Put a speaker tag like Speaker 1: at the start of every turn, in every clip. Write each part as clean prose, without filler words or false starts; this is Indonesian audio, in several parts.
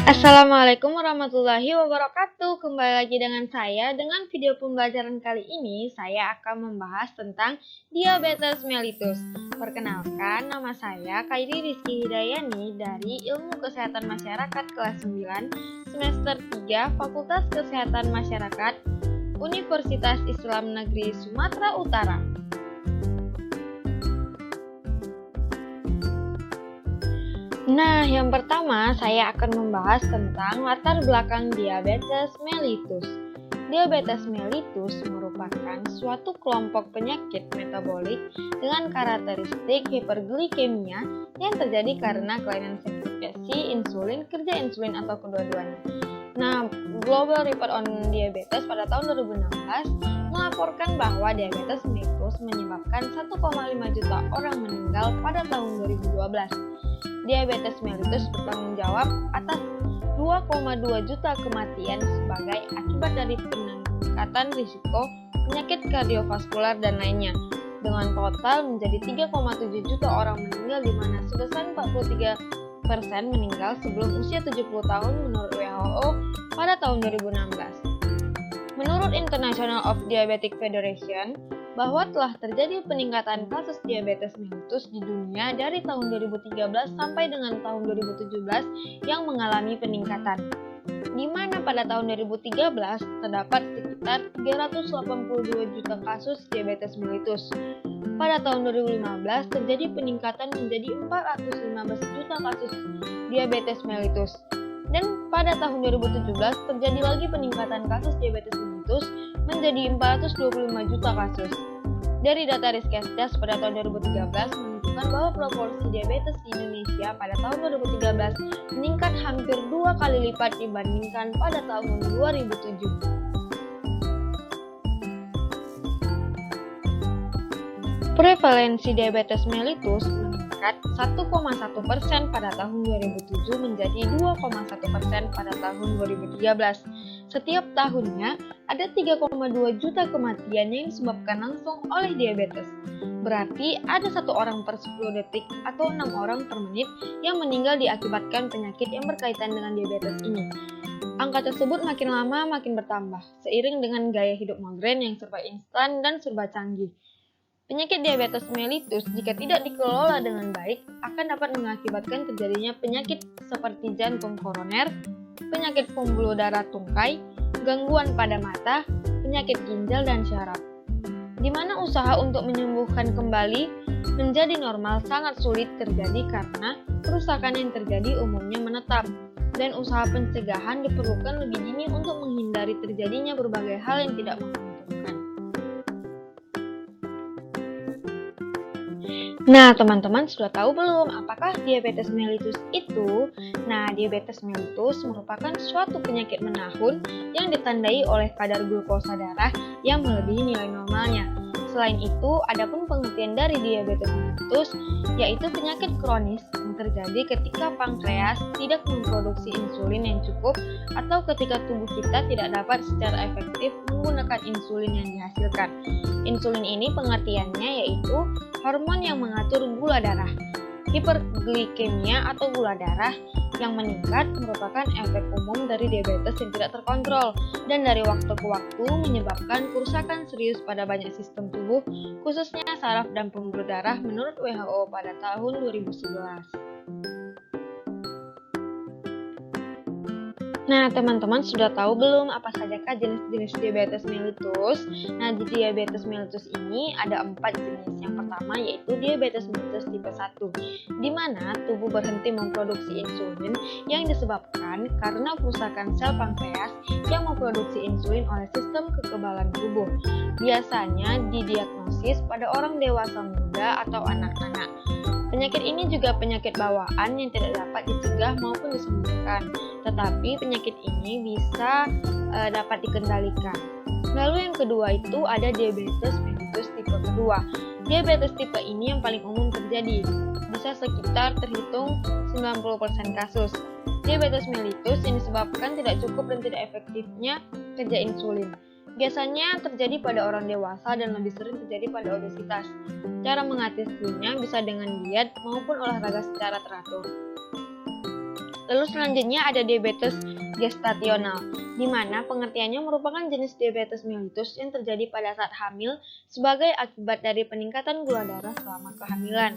Speaker 1: Assalamualaikum warahmatullahi wabarakatuh. Kembali lagi dengan saya. Dengan video pembelajaran kali ini, saya akan membahas tentang diabetes mellitus. Perkenalkan, nama saya Kairi Rizky Hidayani dari Ilmu Kesehatan Masyarakat kelas 9, semester 3, Fakultas Kesehatan Masyarakat, Universitas Islam Negeri Sumatera Utara. Nah, yang pertama saya akan membahas tentang latar belakang diabetes mellitus. Diabetes mellitus merupakan suatu kelompok penyakit metabolik dengan karakteristik hiperglikemia yang terjadi karena kelainan sekresi insulin, kerja insulin atau kedua-duanya. Nah, Global Report on Diabetes pada tahun 2016 melaporkan bahwa diabetes mellitus menyebabkan 1,5 juta orang meninggal pada tahun 2012. Diabetes mellitus bertanggung jawab atas 2,2 juta kematian sebagai akibat dari peningkatan risiko penyakit kardiovaskular dan lainnya, dengan total menjadi 3,7 juta orang meninggal, di mana sebesar 43% meninggal sebelum usia 70 tahun menurut WHO pada tahun 2016. Menurut International of Diabetic Federation, bahwa telah terjadi peningkatan kasus diabetes mellitus di dunia dari tahun 2013 sampai dengan tahun 2017 yang mengalami peningkatan, di mana pada tahun 2013 terdapat sekitar 382 juta kasus diabetes mellitus. Pada tahun 2015 terjadi peningkatan menjadi 415 juta kasus diabetes mellitus. Dan pada tahun 2017 terjadi lagi peningkatan kasus diabetes mellitus menjadi 425 juta kasus. Dari data Riskesdas pada tahun 2013 menunjukkan bahwa proporsi diabetes di Indonesia pada tahun 2013 meningkat hampir 2 kali lipat dibandingkan pada tahun 2007. Prevalensi diabetes mellitus meningkat 1,1% pada tahun 2007 menjadi 2,1% pada tahun 2013. Setiap tahunnya ada 3,2 juta kematian yang disebabkan langsung oleh diabetes. Berarti ada 1 orang per 10 detik atau 6 orang per menit yang meninggal diakibatkan penyakit yang berkaitan dengan diabetes ini. Angka tersebut makin lama makin bertambah seiring dengan gaya hidup modern yang serba instan dan serba canggih. Penyakit diabetes mellitus jika tidak dikelola dengan baik akan dapat mengakibatkan terjadinya penyakit seperti jantung koroner, penyakit pembuluh darah tungkai, gangguan pada mata, penyakit ginjal dan syaraf. Di mana usaha untuk menyembuhkan kembali menjadi normal sangat sulit terjadi karena kerusakan yang terjadi umumnya menetap, dan usaha pencegahan diperlukan lebih dini untuk menghindari terjadinya berbagai hal yang tidak menguntungkan. Nah, teman-teman sudah tahu belum apakah diabetes mellitus itu? Nah, diabetes mellitus merupakan suatu penyakit menahun yang ditandai oleh kadar glukosa darah yang melebihi nilai normalnya. Selain itu, adapun pengertian dari diabetes mellitus yaitu penyakit kronis yang terjadi ketika pankreas tidak memproduksi insulin yang cukup atau ketika tubuh kita tidak dapat secara efektif menggunakan insulin yang dihasilkan. Insulin ini pengertiannya yaitu hormon yang mengatur gula darah. Hiperglikemia atau gula darah yang meningkat merupakan efek umum dari diabetes yang tidak terkontrol dan dari waktu ke waktu menyebabkan kerusakan serius pada banyak sistem tubuh, khususnya saraf dan pembuluh darah menurut WHO pada tahun 2011. Nah, teman-teman sudah tahu belum apa sajakah jenis-jenis diabetes mellitus? Nah, di diabetes mellitus ini ada 4 jenis. Yang pertama yaitu diabetes mellitus tipe 1, di mana tubuh berhenti memproduksi insulin yang disebabkan karena kerusakan sel pankreas yang memproduksi insulin oleh sistem kekebalan tubuh. Biasanya didiagnosis pada orang dewasa muda atau anak-anak. Penyakit ini juga penyakit bawaan yang tidak dapat dicegah maupun disembuhkan, tetapi penyakit ini bisa dapat dikendalikan. Lalu yang kedua itu ada diabetes mellitus tipe kedua. Diabetes tipe ini yang paling umum terjadi, bisa sekitar terhitung 90% kasus. Diabetes mellitus yang disebabkan tidak cukup dan tidak efektifnya kerja insulin. Biasanya terjadi pada orang dewasa dan lebih sering terjadi pada obesitas. Cara mengatasinya bisa dengan diet maupun olahraga secara teratur. Lalu selanjutnya ada diabetes gestasional, di mana pengertiannya merupakan jenis diabetes mellitus yang terjadi pada saat hamil sebagai akibat dari peningkatan gula darah selama kehamilan.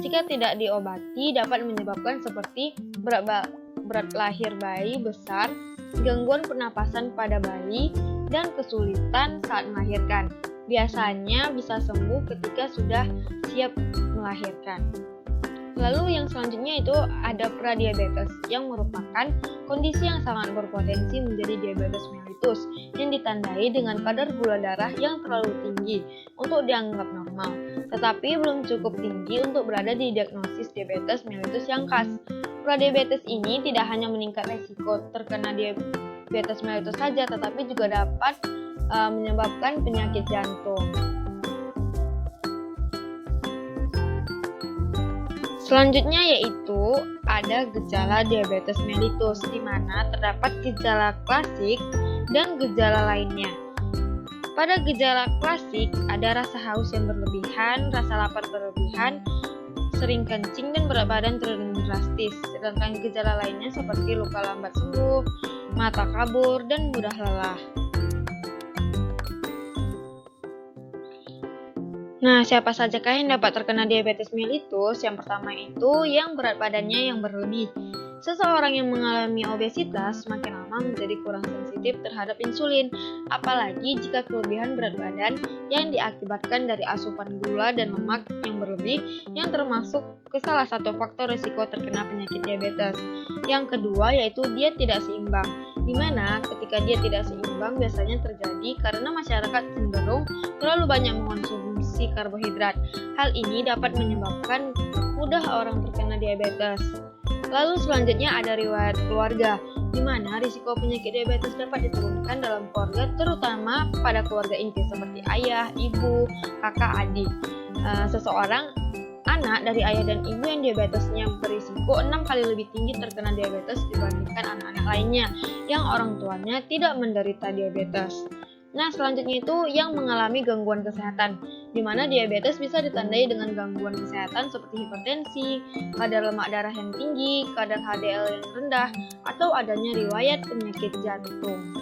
Speaker 1: Jika tidak diobati dapat menyebabkan seperti berat lahir bayi besar, gangguan pernapasan pada bayi, dan kesulitan saat melahirkan. Biasanya bisa sembuh ketika sudah siap melahirkan. Lalu yang selanjutnya itu ada pradiabetes, yang merupakan kondisi yang sangat berpotensi menjadi diabetes mellitus yang ditandai dengan kadar gula darah yang terlalu tinggi untuk dianggap normal, tetapi belum cukup tinggi untuk berada di diagnosis diabetes mellitus yang khas. Pradiabetes ini tidak hanya meningkat resiko terkena diabetes mellitus saja, tetapi juga dapat menyebabkan penyakit jantung. Selanjutnya yaitu ada gejala diabetes mellitus, di mana terdapat gejala klasik dan gejala lainnya. Pada gejala klasik ada rasa haus yang berlebihan, rasa lapar berlebihan, sering kencing dan berat badan turun drastis. Sedangkan gejala lainnya seperti luka lambat sembuh, mata kabur, dan mudah lelah. Nah, siapa sajakah yang dapat terkena diabetes mellitus? Yang pertama itu yang berat badannya yang berlebih. Seseorang yang mengalami obesitas semakin lama menjadi kurang sensitif terhadap insulin, apalagi jika kelebihan berat badan yang diakibatkan dari asupan gula dan lemak yang berlebih, yang termasuk ke salah satu faktor risiko terkena penyakit diabetes. Yang kedua yaitu dia tidak seimbang, di mana ketika dia tidak seimbang biasanya terjadi karena masyarakat cenderung terlalu banyak mengonsumsi karbohidrat. Hal ini dapat menyebabkan mudah orang terkena diabetes. Lalu selanjutnya ada riwayat keluarga, di mana risiko penyakit diabetes dapat diturunkan dalam keluarga, terutama pada keluarga inti seperti ayah, ibu, kakak, adik. Seseorang anak dari ayah dan ibu yang diabetesnya berisiko 6 kali lebih tinggi terkena diabetes dibandingkan anak-anak lainnya yang orang tuanya tidak menderita diabetes. Nah, selanjutnya itu yang mengalami gangguan kesehatan, di mana diabetes bisa ditandai dengan gangguan kesehatan seperti hipertensi, kadar lemak darah yang tinggi, kadar HDL yang rendah, atau adanya riwayat penyakit jantung.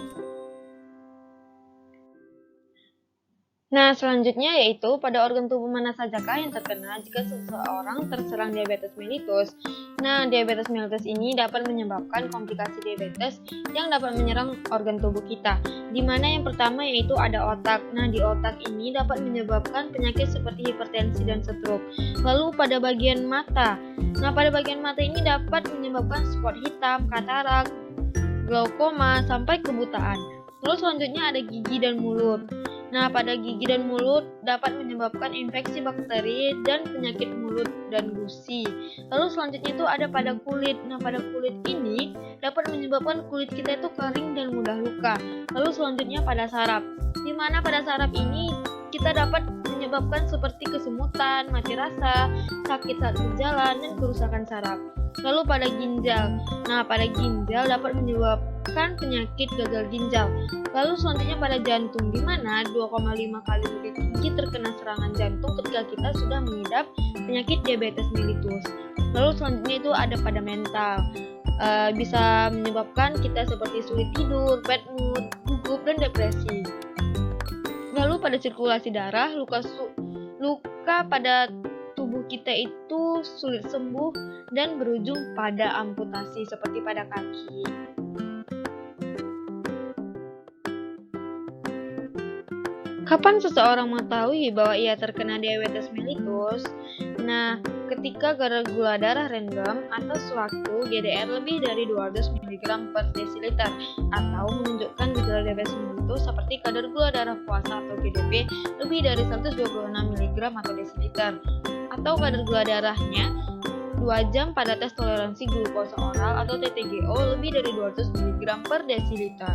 Speaker 1: Nah, selanjutnya yaitu pada organ tubuh mana sajakah yang terkena jika seseorang terserang diabetes mellitus. Nah, diabetes mellitus ini dapat menyebabkan komplikasi diabetes yang dapat menyerang organ tubuh kita, di mana yang pertama yaitu ada otak. Nah, di otak ini dapat menyebabkan penyakit seperti hipertensi dan stroke. Lalu pada bagian mata. Nah, pada bagian mata ini dapat menyebabkan spot hitam, katarak, glaukoma, sampai kebutaan. Lalu selanjutnya ada gigi dan mulut. Nah, pada gigi dan mulut dapat menyebabkan infeksi bakteri dan penyakit mulut dan gusi. Lalu selanjutnya itu ada pada kulit. Nah, pada kulit ini dapat menyebabkan kulit kita itu kering dan mudah luka. Lalu selanjutnya pada saraf, di mana pada saraf ini kita dapat menyebabkan seperti kesemutan, mati rasa, sakit saat berjalan, dan kerusakan saraf. Lalu pada ginjal. Nah, pada ginjal dapat menyebabkan penyakit gagal ginjal. Lalu selanjutnya pada jantung, di mana 2,5 kali lebih tinggi terkena serangan jantung ketika kita sudah mengidap penyakit diabetes mellitus. Lalu selanjutnya itu ada pada mental. Bisa menyebabkan kita seperti sulit tidur, bad mood, gugup, dan depresi. Lalu pada sirkulasi darah, luka pada tubuh kita itu sulit sembuh dan berujung pada amputasi seperti pada kaki. Kapan seseorang mengetahui bahwa ia terkena diabetes mellitus? Nah, ketika kadar gula darah random atau sewaktu GDR lebih dari 200 mg per desiliter atau menunjukkan gejala diabetes mellitus seperti kadar gula darah puasa atau GDP lebih dari 126 mg atau desiliter, atau kadar gula darahnya 2 jam pada tes toleransi glukosa oral atau TTGO lebih dari 200 mg per desiliter.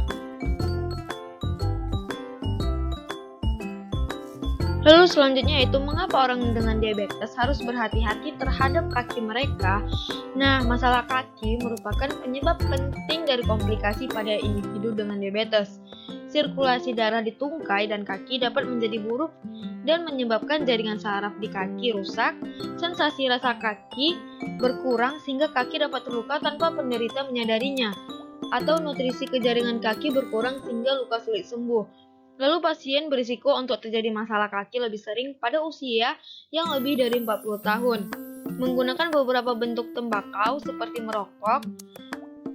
Speaker 1: Lalu selanjutnya yaitu mengapa orang dengan diabetes harus berhati-hati terhadap kaki mereka. Nah, masalah kaki merupakan penyebab penting dari komplikasi pada individu dengan diabetes. sirkulasi darah di tungkai dan kaki dapat menjadi buruk dan menyebabkan jaringan saraf di kaki rusak, sensasi rasa kaki berkurang sehingga kaki dapat terluka tanpa penderita menyadarinya, atau nutrisi ke jaringan kaki berkurang sehingga luka sulit sembuh. Lalu pasien berisiko untuk terjadi masalah kaki lebih sering pada usia yang lebih dari 40 tahun. Menggunakan beberapa bentuk tembakau seperti merokok,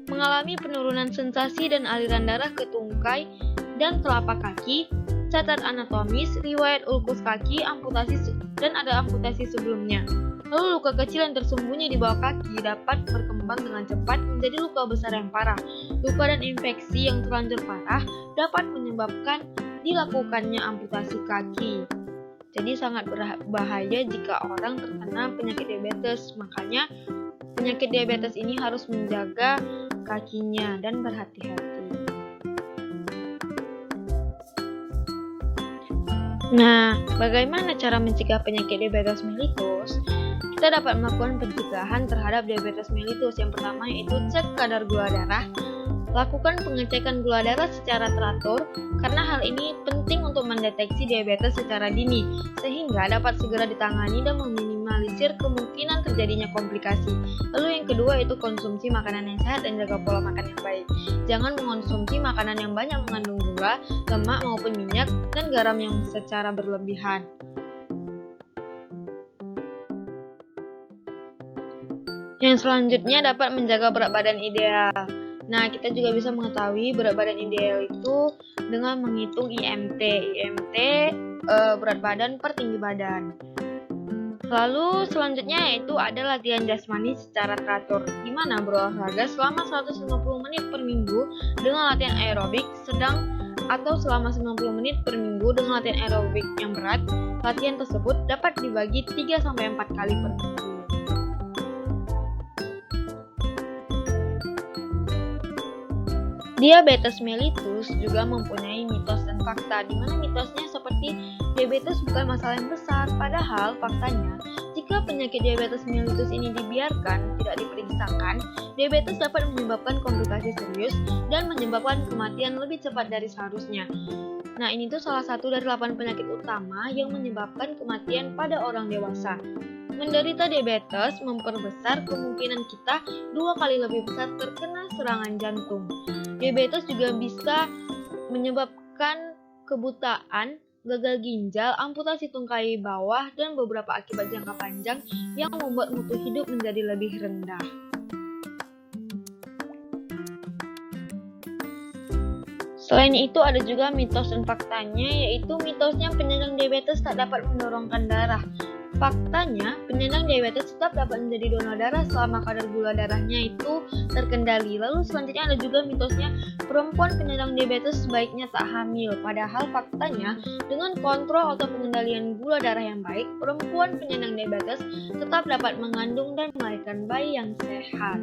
Speaker 1: mengalami penurunan sensasi dan aliran darah ke tungkai dan telapak kaki, cacat anatomis, riwayat ulkus kaki, amputasi dan ada amputasi sebelumnya. Lalu luka kecil yang tersembunyi di bawah kaki dapat berkembang dengan cepat menjadi luka besar yang parah. Luka dan infeksi yang terlanjur parah dapat menyebabkan dilakukannya amputasi kaki. Jadi sangat berbahaya jika orang terkena penyakit diabetes. Makanya penyakit diabetes ini harus menjaga kakinya dan berhati-hati. Nah, bagaimana cara mencegah penyakit diabetes mellitus? Kita dapat melakukan pencegahan terhadap diabetes mellitus. Yang pertama yaitu cek kadar gula darah. Lakukan pengecekan gula darah secara teratur karena hal ini penting untuk mendeteksi diabetes secara dini sehingga dapat segera ditangani dan meminimalisir kemungkinan terjadinya komplikasi. Lalu yang kedua yaitu konsumsi makanan yang sehat dan jaga pola makan yang baik. Jangan mengonsumsi makanan yang banyak mengandung gula, lemak maupun minyak dan garam yang secara berlebihan. Yang selanjutnya dapat menjaga berat badan ideal. Nah, kita juga bisa mengetahui berat badan ideal itu dengan menghitung IMT. Berat badan per tinggi badan. Lalu selanjutnya yaitu ada latihan jasmani secara teratur, di mana berolahraga selama 150 menit per minggu dengan latihan aerobik sedang atau selama 90 menit per minggu dengan latihan aerobik yang berat. Latihan tersebut dapat dibagi 3-4 kali per minggu. Diabetes mellitus juga mempunyai mitos dan fakta, di mana mitosnya seperti diabetes bukan masalah yang besar, padahal faktanya jika penyakit diabetes mellitus ini dibiarkan tidak diperiksakan, diabetes dapat menyebabkan komplikasi serius dan menyebabkan kematian lebih cepat dari seharusnya. Nah, ini tuh salah satu dari 8 penyakit utama yang menyebabkan kematian pada orang dewasa. Menderita diabetes memperbesar kemungkinan kita 2 kali lebih besar terkena serangan jantung. Diabetes juga bisa menyebabkan kebutaan, gagal ginjal, amputasi tungkai bawah, dan beberapa akibat jangka panjang yang membuat mutu hidup menjadi lebih rendah. Selain itu ada juga mitos dan faktanya, yaitu mitosnya penyandang diabetes tak dapat mendorongkan darah. Faktanya, penyandang diabetes tetap dapat menjadi donor darah selama kadar gula darahnya itu terkendali. Lalu selanjutnya ada juga mitosnya perempuan penyandang diabetes sebaiknya tak hamil. Padahal faktanya, dengan kontrol atau pengendalian gula darah yang baik, perempuan penyandang diabetes tetap dapat mengandung dan melahirkan bayi yang sehat.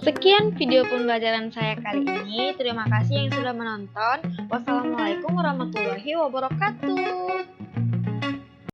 Speaker 1: Sekian video pembelajaran saya kali ini. Terima kasih yang sudah menonton. Wassalamualaikum warahmatullahi wabarakatuh.